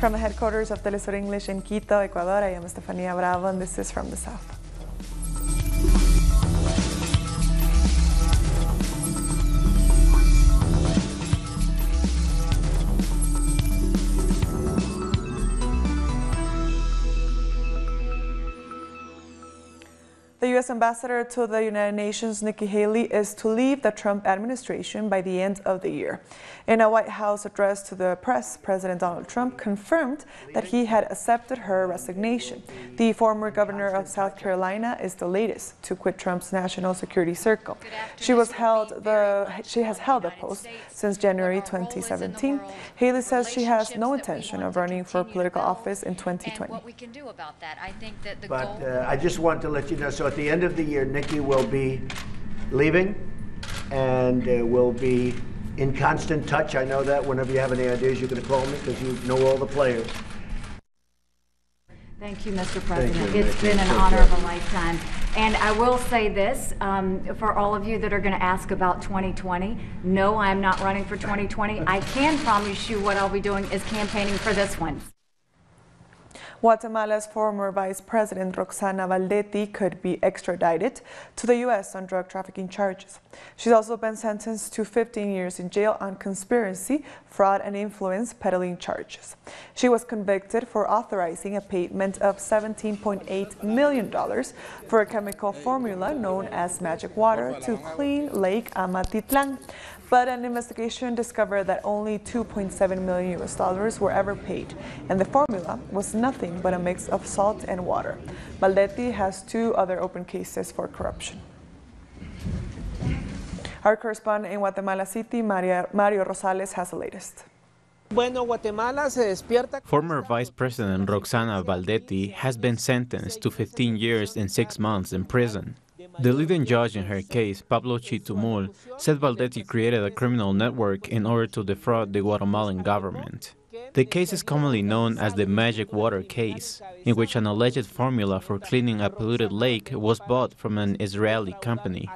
From the headquarters of Telesur English in Quito, Ecuador, I am Estefania Bravo, and this is From the South. The U.S. ambassador to the United Nations, Nikki Haley, is to leave the Trump administration by the end of the year. In a White House address to the press, President Donald Trump confirmed that he had accepted her resignation. The former governor of South Carolina is the latest to quit Trump's national security circle. She has held the post since January 2017. Haley says she has no intention of running for political office in 2020. But I just want to let you know, so at the end of the year, Nikki will be leaving and will be in constant touch. I know that whenever you have any ideas, you can call me because you know all the players. Thank you, Mr. President. It's been an honor of a lifetime. And I will say this, for all of you that are going to ask about 2020, no, I'm not running for 2020. I can promise you what I'll be doing is campaigning for this one. Guatemala's former Vice President Roxana Valdetti could be extradited to the U.S. on drug trafficking charges. She's also been sentenced to 15 years in jail on conspiracy, fraud, and influence peddling charges. She was convicted for authorizing a payment of $17.8 million for a chemical formula known as magic water to clean Lake Amatitlan. But an investigation discovered that only $2.7 million were ever paid, and the formula was nothing but a mix of salt and water. Valdetti has 2 other open cases for corruption. Our correspondent in Guatemala City, Mario Rosales, has the latest. Former Vice President Roxana Valdetti has been sentenced to 15 years and 6 months in prison. The leading judge in her case, Pablo Chitumul, said Valdetti created a criminal network in order to defraud the Guatemalan government. The case is commonly known as the magic water case, in which an alleged formula for cleaning a polluted lake was bought from an Israeli company.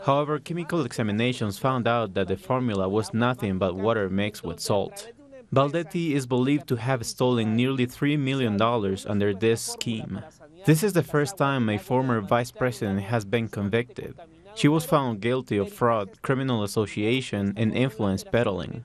However, chemical examinations found out that the formula was nothing but water mixed with salt. Valdetti is believed to have stolen nearly $3 million under this scheme. This is the first time a former vice president has been convicted. She was found guilty of fraud, criminal association, and influence peddling.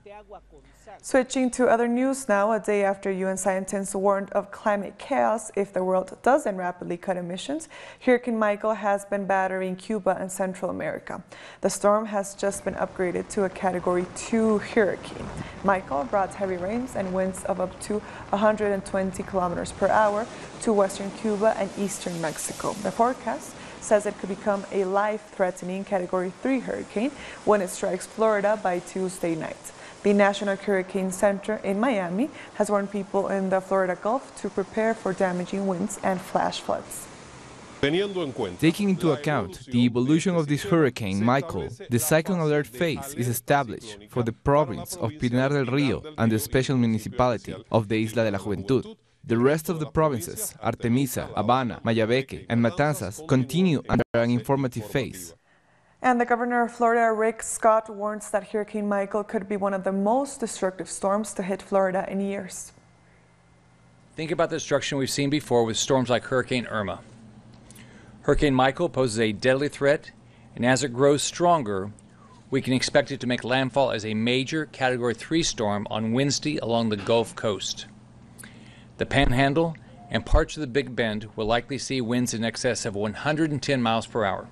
Switching to other news now, a day after UN scientists warned of climate chaos if the world doesn't rapidly cut emissions, Hurricane Michael has been battering Cuba and Central America. The storm has just been upgraded to a Category 2 hurricane. Michael brought heavy rains and winds of up to 120 kilometers per hour to western Cuba and eastern Mexico. The forecast says it could become a life-threatening Category 3 hurricane when it strikes Florida by Tuesday night. The National Hurricane Center in Miami has warned people in the Florida Gulf to prepare for damaging winds and flash floods. Taking into account the evolution of this hurricane, Michael, the cyclone alert phase is established for the province of Pinar del Rio and the special municipality of the Isla de la Juventud. The rest of the provinces, Artemisa, Habana, Mayabeque, and Matanzas, continue under an informative phase. And the governor of Florida, Rick Scott, warns that Hurricane Michael could be one of the most destructive storms to hit Florida in years. Think about the destruction we've seen before with storms like Hurricane Irma. Hurricane Michael poses a deadly threat, and as it grows stronger, we can expect it to make landfall as a major Category 3 storm on Wednesday along the Gulf Coast. The Panhandle and parts of the Big Bend will likely see winds in excess of 110 miles per hour.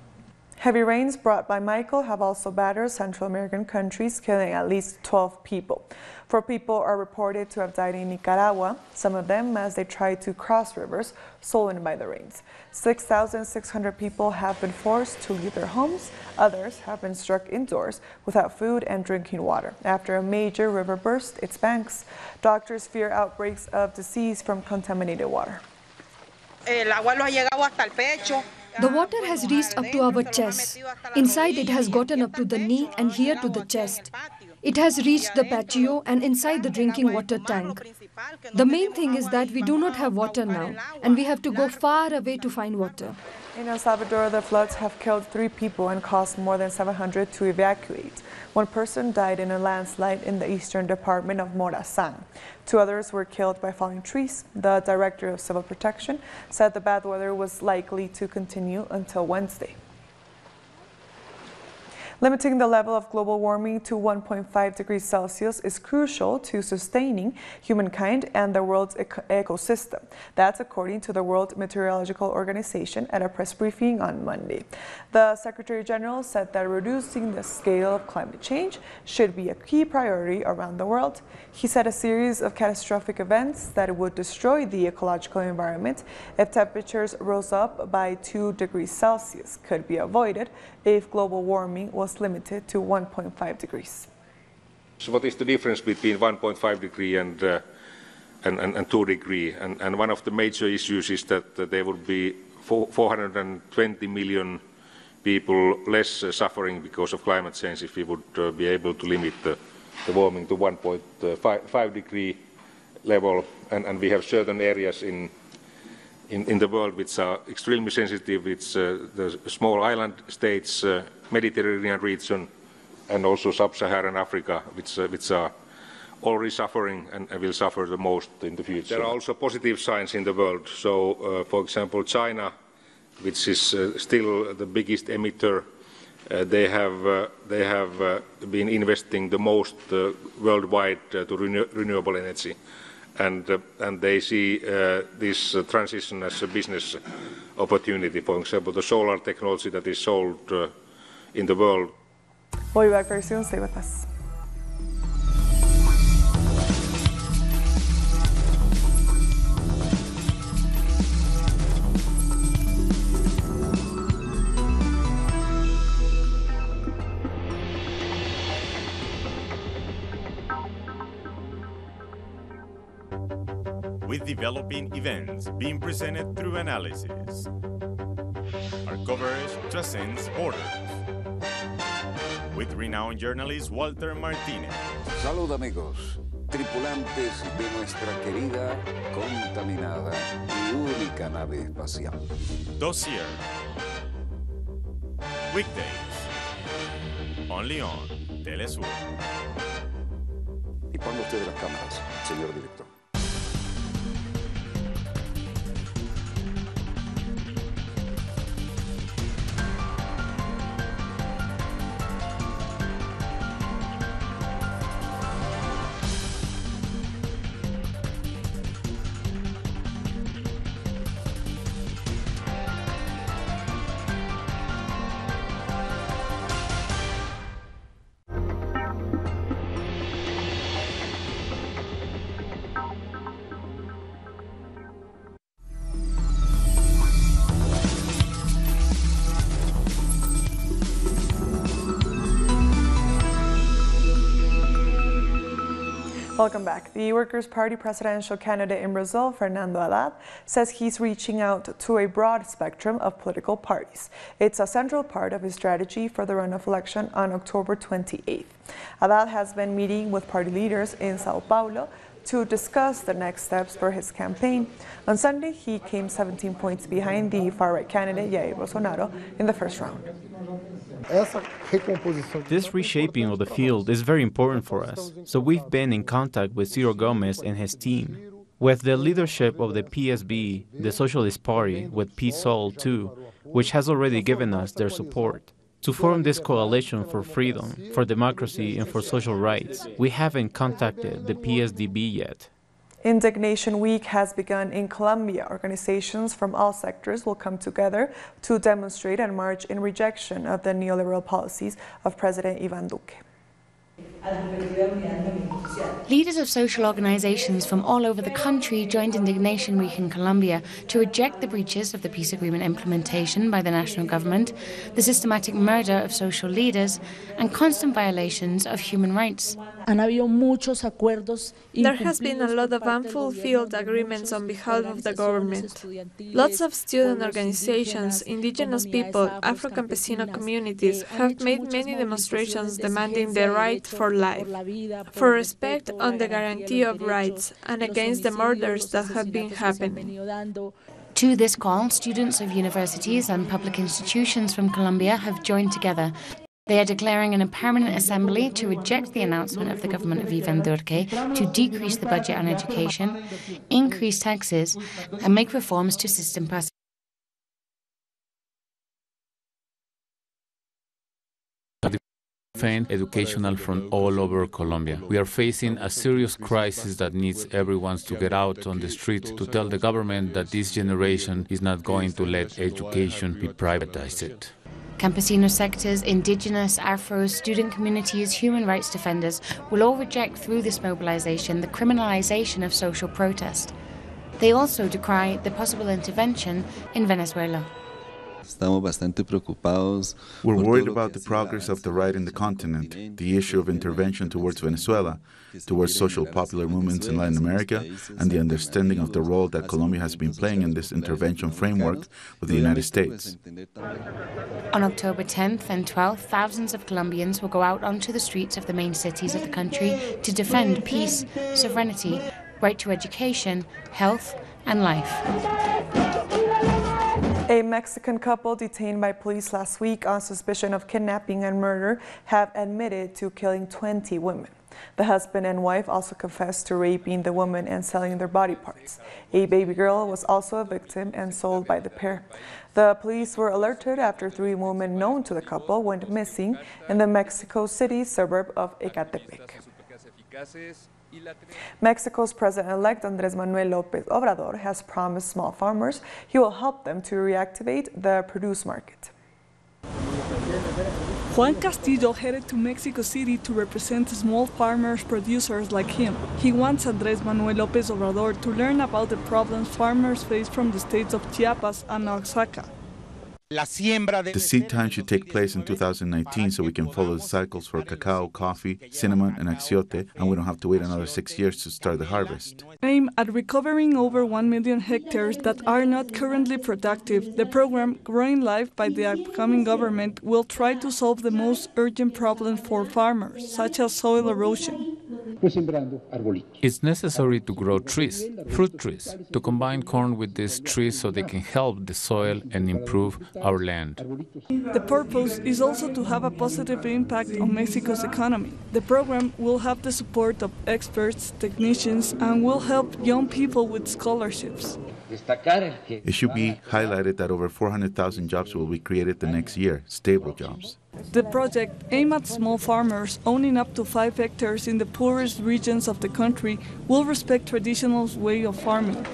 Heavy rains brought by Michael have also battered Central American countries, killing at least 12 people. 4 people are reported to have died in Nicaragua, some of them as they tried to cross rivers swollen by the rains. 6,600 people have been forced to leave their homes. Others have been stuck indoors without food and drinking water after a major river burst its banks. Doctors fear outbreaks of disease from contaminated water. The water has reached up to our chest. Inside it has gotten up to the knee and here to the chest. It has reached the patio and inside the drinking water tank. The main thing is that we do not have water now, and we have to go far away to find water. In El Salvador, the floods have killed 3 people and caused more than 700 to evacuate. 1 person died in a landslide in the eastern department of Morazán. 2 others were killed by falling trees. The director of Civil Protection said the bad weather was likely to continue until Wednesday. Limiting the level of global warming to 1.5 degrees Celsius is crucial to sustaining humankind and the world's ecosystem. That's according to the World Meteorological Organization at a press briefing on Monday. The Secretary General said that reducing the scale of climate change should be a key priority around the world. He said a series of catastrophic events that would destroy the ecological environment if temperatures rose up by 2 degrees Celsius could be avoided if global warming was limited to 1.5 degrees. So what is the difference between 1.5 degree and 2 degree? And one of the major issues is that there would be 420 million people less suffering because of climate change if we would be able to limit the warming to 1.5 degree level. And we have certain areas in the world which are extremely sensitive. It's the small island states, Mediterranean region, and also sub-Saharan Africa, which are already suffering and will suffer the most in the future. There are also positive signs in the world. So, for example, China, which is still the biggest emitter, they have been investing the most worldwide to renewable energy. And they see this transition as a business opportunity. For example, the solar technology that is sold in the world. We'll be back very soon. Stay with us. With developing events being presented through analysis. Our coverage transcends borders. With renowned journalist Walter Martinez. Salud amigos, tripulantes de nuestra querida, contaminada y única nave espacial. Dossier. Weekdays. Only on Telesur. Y ponga usted las cámaras, señor director. Welcome back. The Workers' Party presidential candidate in Brazil, Fernando Haddad, says he's reaching out to a broad spectrum of political parties. It's a central part of his strategy for the runoff election on October 28th. Haddad has been meeting with party leaders in Sao Paulo to discuss the next steps for his campaign. On Sunday, he came 17 points behind the far-right candidate, Jair Bolsonaro, in the first round. This reshaping of the field is very important for us, so we've been in contact with Ciro Gomes and his team. With the leadership of the PSB, the Socialist Party, with PSOL too, which has already given us their support. To form this coalition for freedom, for democracy and for social rights, we haven't contacted the PSDB yet. Indignation Week has begun in Colombia. Organizations from all sectors will come together to demonstrate and march in rejection of the neoliberal policies of President Iván Duque. Leaders of social organizations from all over the country joined Indignation Week in Colombia to reject the breaches of the peace agreement implementation by the national government, the systematic murder of social leaders, and constant violations of human rights. There has been a lot of unfulfilled agreements on behalf of the government. Lots of student organizations, indigenous people, Afro-Campesino communities have made many demonstrations demanding the right for life, for respect on the guarantee of rights, and against the murders that have been happening. To this call, students of universities and public institutions from Colombia have joined together. They are declaring a permanent assembly to reject the announcement of the government of Iván Duque to decrease the budget on education, increase taxes, and make reforms to system passage. Educational from all over Colombia. We are facing a serious crisis that needs everyone to get out on the street to tell the government that this generation is not going to let education be privatized. Campesino sectors, indigenous, Afro, student communities, human rights defenders will all reject through this mobilization the criminalization of social protest. They also decry the possible intervention in Venezuela. We're worried about the progress of the right in the continent, the issue of intervention towards Venezuela, towards social popular movements in Latin America, and the understanding of the role that Colombia has been playing in this intervention framework with the United States. On October 10th and 12th, thousands of Colombians will go out onto the streets of the main cities of the country to defend peace, sovereignty, right to education, health, and life. A Mexican couple detained by police last week on suspicion of kidnapping and murder have admitted to killing 20 women. The husband and wife also confessed to raping the woman and selling their body parts. A baby girl was also a victim and sold by the pair. The police were alerted after 3 women known to the couple went missing in the Mexico City suburb of Ecatepec. Mexico's President-elect Andrés Manuel López Obrador has promised small farmers he will help them to reactivate the produce market. Juan Castillo headed to Mexico City to represent small farmers producers like him. He wants Andrés Manuel López Obrador to learn about the problems farmers face from the states of Chiapas and Oaxaca. The seed time should take place in 2019 so we can follow the cycles for cacao, coffee, cinnamon, and achiote, and we don't have to wait another 6 years to start the harvest. Aimed at recovering over 1 million hectares that are not currently productive, the program, Growing Life by the upcoming government, will try to solve the most urgent problems for farmers, such as soil erosion. It's necessary to grow trees, fruit trees, to combine corn with these trees so they can help the soil and improve our land. The purpose is also to have a positive impact on Mexico's economy. The program will have the support of experts, technicians, and will help young people with scholarships. It should be highlighted that over 400,000 jobs will be created the next year, stable jobs. The project, aimed at small farmers owning up to 5 hectares in the poorest regions of the country, will respect traditional way of farming.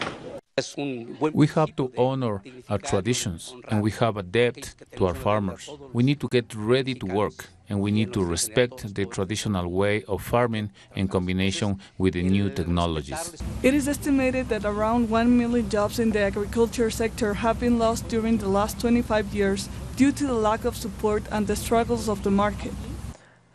We have to honor our traditions, and we have a debt to our farmers. We need to get ready to work, and we need to respect the traditional way of farming in combination with the new technologies. It is estimated that around 1 million jobs in the agriculture sector have been lost during the last 25 years due to the lack of support and the struggles of the market.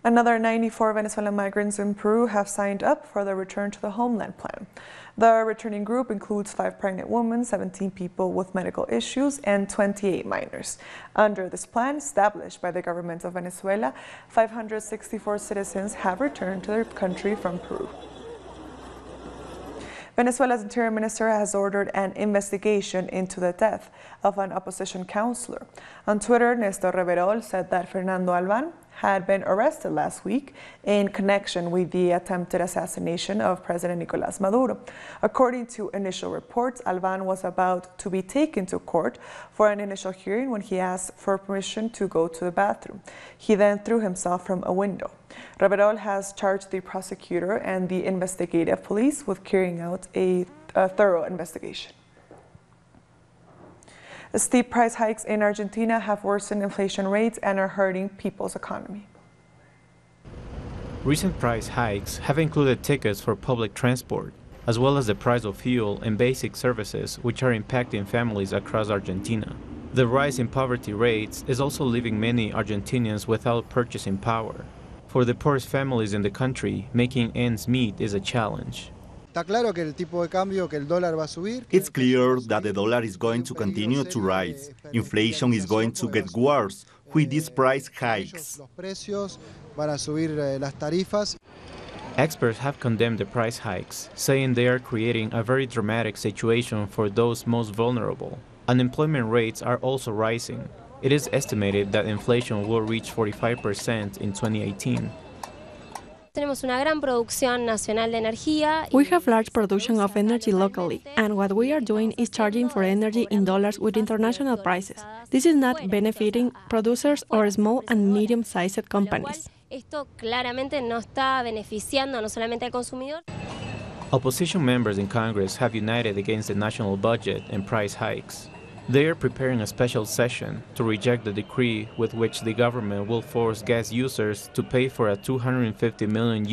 Another 94 Venezuelan migrants in Peru have signed up for the Return to the Homeland plan. The returning group includes 5 pregnant women, 17 people with medical issues, and 28 minors. Under this plan, established by the government of Venezuela, 564 citizens have returned to their country from Peru. Venezuela's interior minister has ordered an investigation into the death of an opposition councillor. On Twitter, Néstor Reverol said that Fernando Albán had been arrested last week in connection with the attempted assassination of President Nicolás Maduro. According to initial reports, Albán was about to be taken to court for an initial hearing when he asked for permission to go to the bathroom. He then threw himself from a window. Reverol has charged the prosecutor and the investigative police with carrying out a thorough investigation. The steep price hikes in Argentina have worsened inflation rates and are hurting people's economy. Recent price hikes have included tickets for public transport, as well as the price of fuel and basic services, which are impacting families across Argentina. The rise in poverty rates is also leaving many Argentinians without purchasing power. For the poorest families in the country, making ends meet is a challenge. It's clear that the dollar is going to continue to rise. Inflation is going to get worse with these price hikes. Experts have condemned the price hikes, saying they are creating a very dramatic situation for those most vulnerable. Unemployment rates are also rising. It is estimated that inflation will reach 45% in 2018. We have large production of energy locally, and what we are doing is charging for energy in dollars with international prices. This is not benefiting producers or small and medium-sized companies. Opposition members in Congress have united against the national budget and price hikes. They are preparing a special session to reject the decree with which the government will force gas users to pay for a $250 million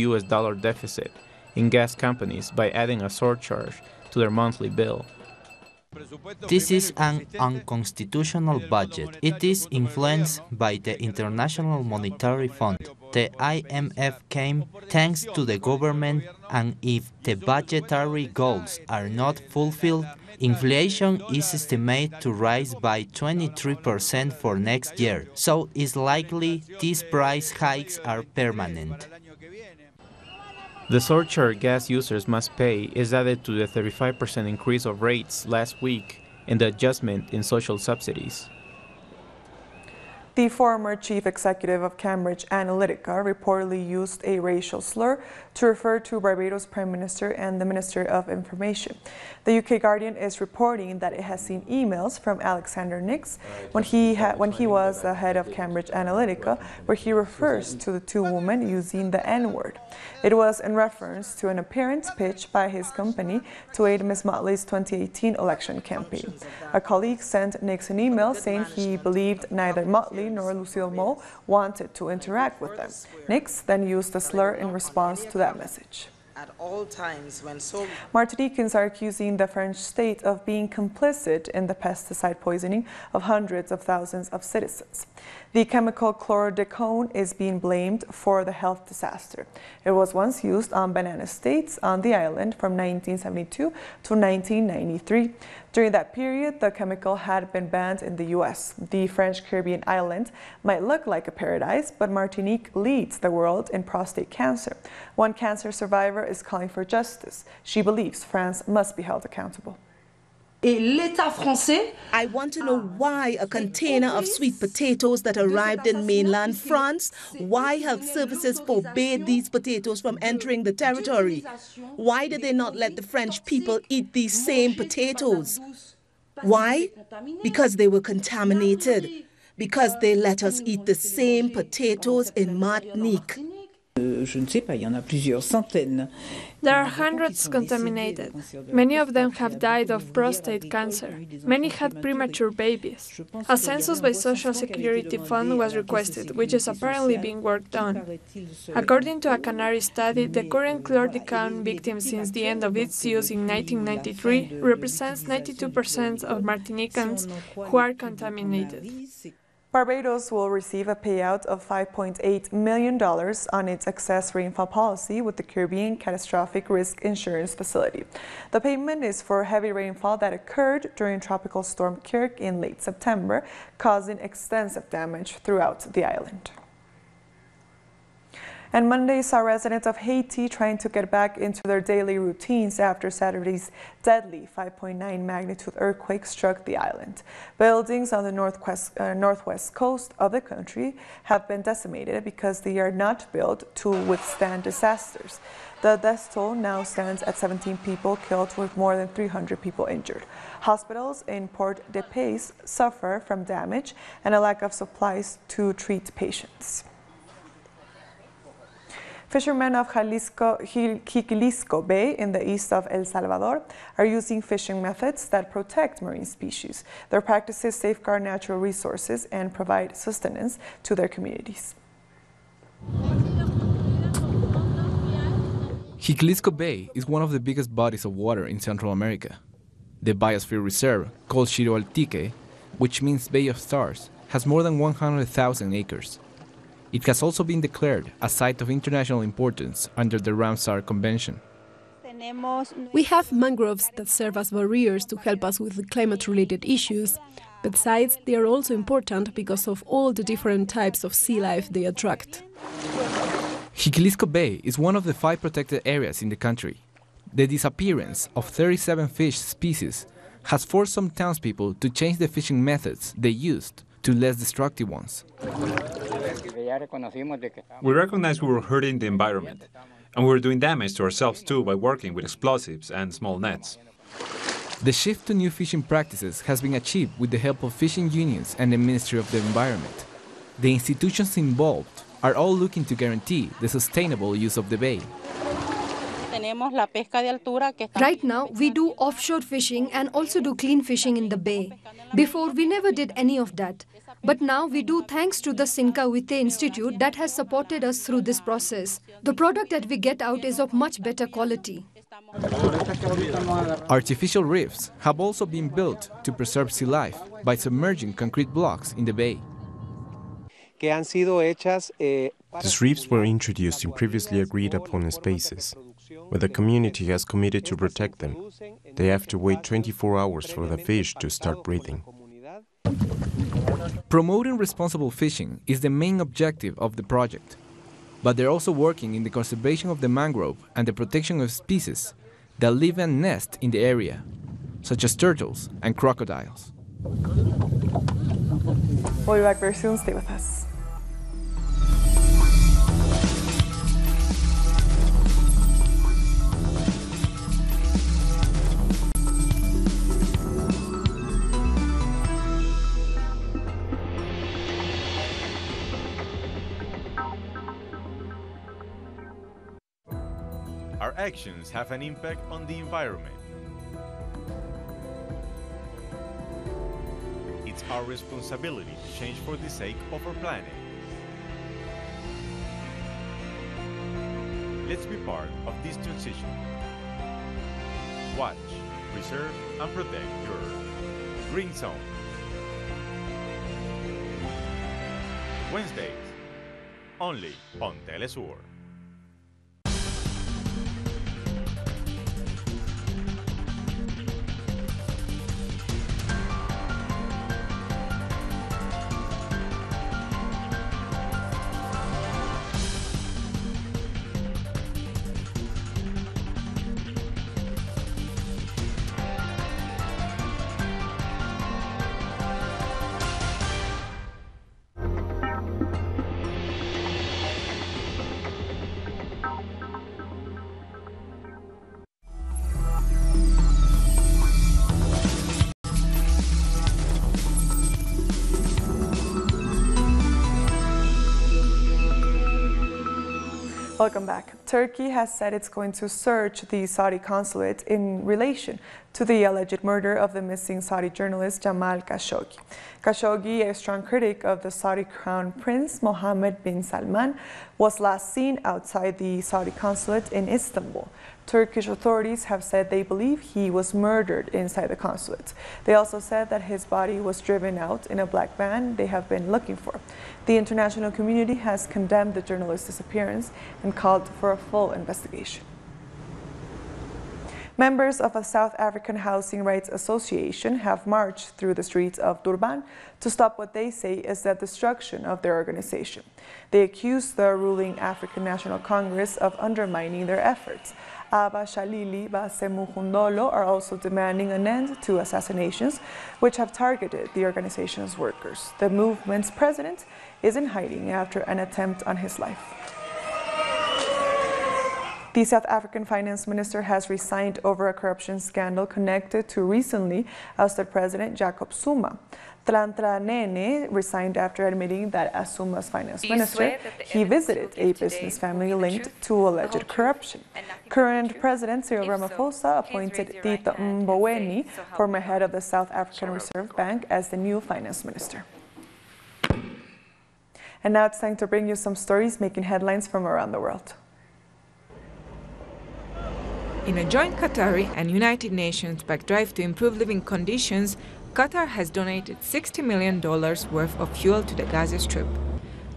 deficit in gas companies by adding a surcharge to their monthly bill. This is an unconstitutional budget. It is influenced by the International Monetary Fund. The IMF came thanks to the government, and if the budgetary goals are not fulfilled, inflation is estimated to rise by 23% for next year, so it's likely these price hikes are permanent. The surcharge gas users must pay is added to the 35% increase of rates last week and the adjustment in social subsidies. The former chief executive of Cambridge Analytica reportedly used a racial slur to refer to Barbados Prime Minister and the Minister of Information. The UK Guardian is reporting that it has seen emails from Alexander Nix when he was the head of Cambridge Analytica, where he refers to the two women using the N-word. It was in reference to an apparent pitch by his company to aid Ms. Motley's 2018 election campaign. A colleague sent Nix an email saying he believed neither Motley nor Lucille Moe wanted to interact with them. Nix then used the slur in response to that message. At all times when Martinicans are accusing the French state of being complicit in the pesticide poisoning of hundreds of thousands of citizens. The chemical chlordecone is being blamed for the health disaster. It was once used on banana states on the island from 1972 to 1993. During that period, the chemical had been banned in the U.S. The French Caribbean island might look like a paradise, but Martinique leads the world in prostate cancer. One cancer survivor is calling for justice. She believes France must be held accountable. I want to know why a container of sweet potatoes that arrived in mainland France, why health services forbade these potatoes from entering the territory. Why did they not let the French people eat these same potatoes? Why? Because they were contaminated. Because they let us eat the same potatoes in Martinique. There are hundreds contaminated. Many of them have died of prostate cancer. Many had premature babies. A census by Social Security Fund was requested, which is apparently being worked on. According to a Canary study, the current chlordecone victims since the end of its use in 1993 represents 92% of Martinicans who are contaminated. Barbados will receive a payout of $5.8 million on its excess rainfall policy with the Caribbean Catastrophic Risk Insurance Facility. The payment is for heavy rainfall that occurred during Tropical Storm Kirk in late September, causing extensive damage throughout the island. And Monday saw residents of Haiti trying to get back into their daily routines after Saturday's deadly 5.9 magnitude earthquake struck the island. Buildings on the northwest coast of the country have been decimated because they are not built to withstand disasters. The death toll now stands at 17 people killed with more than 300 people injured. Hospitals in Port-de-Paix suffer from damage and a lack of supplies to treat patients. Fishermen of Jiquilisco Bay in the east of El Salvador are using fishing methods that protect marine species. Their practices safeguard natural resources and provide sustenance to their communities. Jiquilisco Bay is one of the biggest bodies of water in Central America. The biosphere reserve, called Xiroaltique, which means Bay of Stars, has more than 100,000 acres. It has also been declared a site of international importance under the Ramsar Convention. We have mangroves that serve as barriers to help us with the climate-related issues. Besides, they are also important because of all the different types of sea life they attract. Jiquilisco Bay is one of the 5 protected areas in the country. The disappearance of 37 fish species has forced some townspeople to change the fishing methods they used to less destructive ones. We recognized we were hurting the environment, and we were doing damage to ourselves too by working with explosives and small nets. The shift to new fishing practices has been achieved with the help of fishing unions and the Ministry of the Environment. The institutions involved are all looking to guarantee the sustainable use of the bay. Right now, we do offshore fishing and also do clean fishing in the bay. Before, we never did any of that. But now we do thanks to the Sinca Wite Institute that has supported us through this process. The product that we get out is of much better quality. Artificial reefs have also been built to preserve sea life by submerging concrete blocks in the bay. These reefs were introduced in previously agreed upon spaces, where the community has committed to protect them. They have to wait 24 hours for the fish to start breathing. Promoting responsible fishing is the main objective of the project, but they're also working in the conservation of the mangrove and the protection of species that live and nest in the area, such as turtles and crocodiles. We'll be back very soon. Stay with us. Our actions have an impact on the environment. It's our responsibility to change for the sake of our planet. Let's be part of this transition. Watch, preserve, and protect your Earth. Green Zone. Wednesdays, only on Telesur. Welcome back. Turkey has said it's going to search the Saudi consulate in relation to the alleged murder of the missing Saudi journalist Jamal Khashoggi. Khashoggi, a strong critic of the Saudi Crown Prince Mohammed bin Salman, was last seen outside the Saudi consulate in Istanbul. Turkish authorities have said they believe he was murdered inside the consulate. They also said that his body was driven out in a black van they have been looking for. The international community has condemned the journalist's disappearance and called for a full investigation. Members of a South African Housing Rights Association have marched through the streets of Durban to stop what they say is the destruction of their organization. They accuse the ruling African National Congress of undermining their efforts. Aba Shalili Basemukundolo are also demanding an end to assassinations which have targeted the organization's workers. The movement's president is in hiding after an attempt on his life. The South African finance minister has resigned over a corruption scandal connected to recently ousted President Jacob Zuma. Trantra Nene resigned after admitting that as Zuma's finance minister, he visited a business family linked to alleged corruption. Current President Cyril Ramaphosa appointed Tito Mboweni, former head of the South African Reserve Bank, as the new finance minister. And now it's time to bring you some stories making headlines from around the world. In a joint Qatari and United Nations-backed drive to improve living conditions, Qatar has donated $60 million worth of fuel to the Gaza Strip.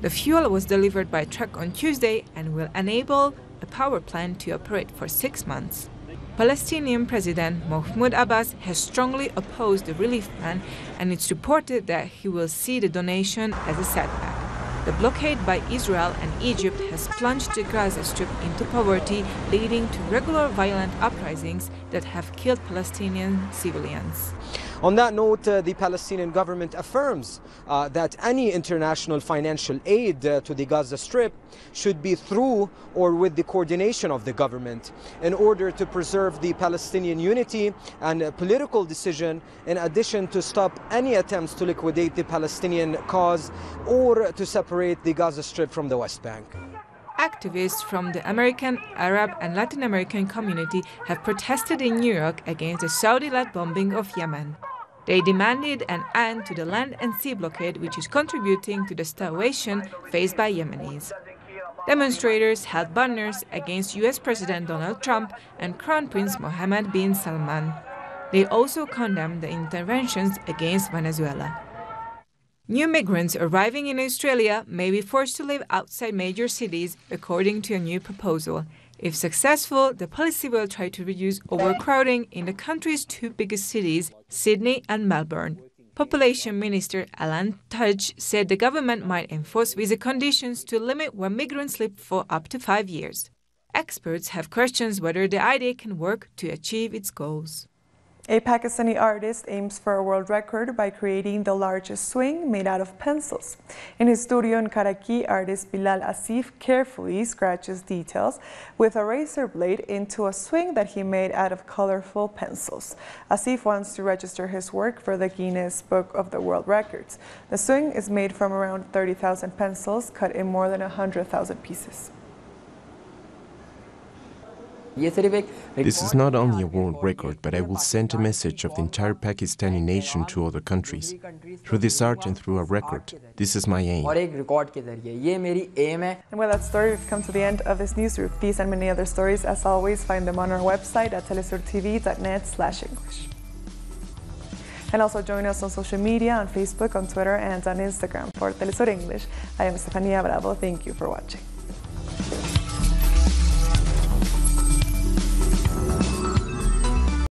The fuel was delivered by truck on Tuesday and will enable a power plant to operate for 6 months. Palestinian President Mahmoud Abbas has strongly opposed the relief plan, and it's reported that he will see the donation as a setback. The blockade by Israel and Egypt has plunged the Gaza Strip into poverty, leading to regular violent uprisings that have killed Palestinian civilians. On that note, the Palestinian government affirms that any international financial aid to the Gaza Strip should be through or with the coordination of the government in order to preserve the Palestinian unity and political decision, in addition to stop any attempts to liquidate the Palestinian cause or to separate the Gaza Strip from the West Bank. Activists from the American, Arab, and Latin American community have protested in New York against the Saudi-led bombing of Yemen. They demanded an end to the land and sea blockade, which is contributing to the starvation faced by Yemenis. Demonstrators held banners against U.S. President Donald Trump and Crown Prince Mohammed bin Salman. They also condemned the interventions against Venezuela. New migrants arriving in Australia may be forced to live outside major cities, according to a new proposal. If successful, the policy will try to reduce overcrowding in the country's two biggest cities, Sydney and Melbourne. Population Minister Alan Tudge said the government might enforce visa conditions to limit where migrants live for up to 5 years. Experts have questions whether the idea can work to achieve its goals. A Pakistani artist aims for a world record by creating the largest swing made out of pencils. In his studio in Karachi, artist Bilal Asif carefully scratches details with a razor blade into a swing that he made out of colorful pencils. Asif wants to register his work for the Guinness Book of the World Records. The swing is made from around 30,000 pencils cut in more than 100,000 pieces. This is not only a world record, but I will send a message of the entire Pakistani nation to other countries. Through this art and through a record, this is my aim. And with that story, we've come to the end of this newsroom. These and many other stories, as always, find them on our website at telesurtv.net/English. And also join us on social media, on Facebook, on Twitter, and on Instagram. For Telesur English, I am Estefania Bravo. Thank you for watching.